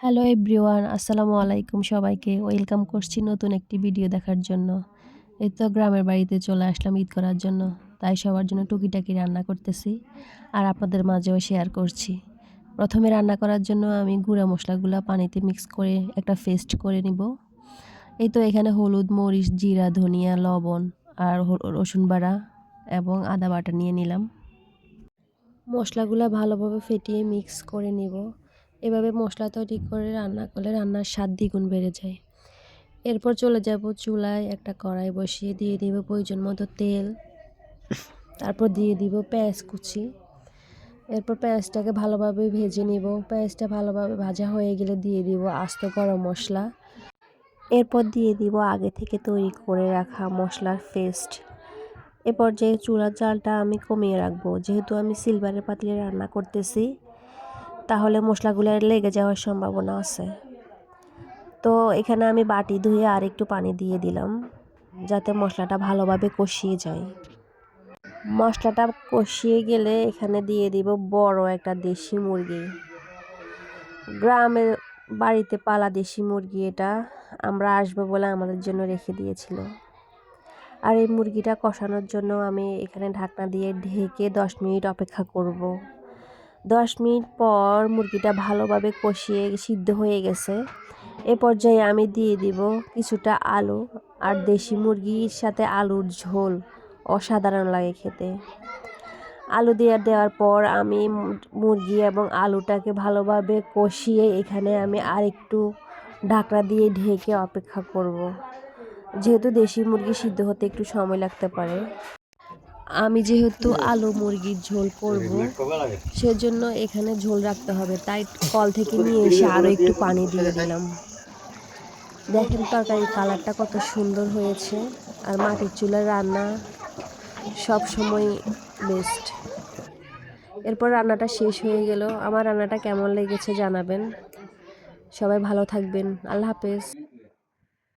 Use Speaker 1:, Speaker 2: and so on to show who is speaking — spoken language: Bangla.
Speaker 1: হ্যালো এভরিওয়ান, আসসালামু আলাইকুম সবাইকে। ওয়েলকাম করছি নতুন একটি ভিডিও দেখার জন্য। এই তো গ্রামের বাড়িতে চলে আসলাম ঈদ করার জন্য, তাই সবার জন্য টুকিটাকি রান্না করতেছি আর আপনাদের মাঝেও শেয়ার করছি। প্রথমে রান্না করার জন্য আমি গুঁড়া মশলাগুলো পানিতে মিক্স করে একটা পেস্ট করে নিব। এই তো এখানে হলুদ, মরিচ, জিরা, ধনিয়া, লবণ আর রসুন বাটা এবং আদা বাটা নিয়ে নিলাম। মশলাগুলো ভালোভাবে ফেটিয়ে মিক্স করে নিব। এভাবে মশলা তৈরি করে রান্না করলে রান্নার স্বাদ দ্বিগুণ বেড়ে যায়। এরপর চলে যাব চুলায়, একটা কড়াই বসিয়ে দিয়ে দিব প্রয়োজন মতো তেল। তারপর দিয়ে দিব পেঁয়াজ কুচি। এরপর পেঁয়াজটাকে ভালোভাবে ভেজে নিব। পেঁয়াজটা ভালোভাবে ভাজা হয়ে গেলে দিয়ে দিব আস্ত গরম মশলা। এরপর দিয়ে দিব আগে থেকে তৈরি করে রাখা মশলার পেস্ট। এ পর্যায়ে চুলার জালটা আমি কমিয়ে রাখবো, যেহেতু আমি সিলভারের পাতিলে রান্না করতেছি, তাহলে মশলাগুলো লেগে যাওয়ার সম্ভাবনা আছে। তো এখানে আমি বাটি ধুয়ে আর একটু পানি দিয়ে দিলাম, যাতে মশলাটা ভালোভাবে কষিয়ে যায়। মশলাটা কষিয়ে গেলে এখানে দিয়ে দিব বড় একটা দেশি মুরগি, গ্রামের বাড়িতে পালা দেশি মুরগি। এটা আমরা আসবো বলে আমাদের জন্য রেখে দিয়েছিল। আর এই মুরগিটা কষানোর জন্য আমি এখানে ঢাকনা দিয়ে ঢেকে 10 মিনিট অপেক্ষা করব। 10 মিনিট পর মুরগিটা ভালোভাবে কষিয়ে সিদ্ধ হয়ে গেছে। এ পর্যায়ে আমি দিয়ে দিব কিছুটা আলু, আর দেশি মুরগির সাথে আলুর ঝোল অসাধারণ লাগে খেতে। আলু দেওয়ার পর আমি মুরগি এবং আলুটাকে ভালোভাবে কষিয়ে এখানে আমি আরেকটু ঢাকনা দিয়ে ঢেকে অপেক্ষা করব, যেহেতু দেশি মুরগি সিদ্ধ হতে একটু সময় লাগতে পারে। আমি যেহেতু আলু মুরগির ঝোল করব, সেজন্য এখানে ঝোল রাখতে হবে, তাই কল থেকে নিয়ে এসে আরও একটু পানি দিয়ে দিলাম। দেখেন তরকারির কালারটা কত সুন্দর হয়েছে। আর মাটির চুলার রান্না সব সময় বেস্ট। এরপর রান্নাটা শেষ হয়ে গেল। আমার রান্নাটা কেমন লেগেছে জানাবেন। সবাই ভালো থাকবেন। আল্লাহ হাফেজ।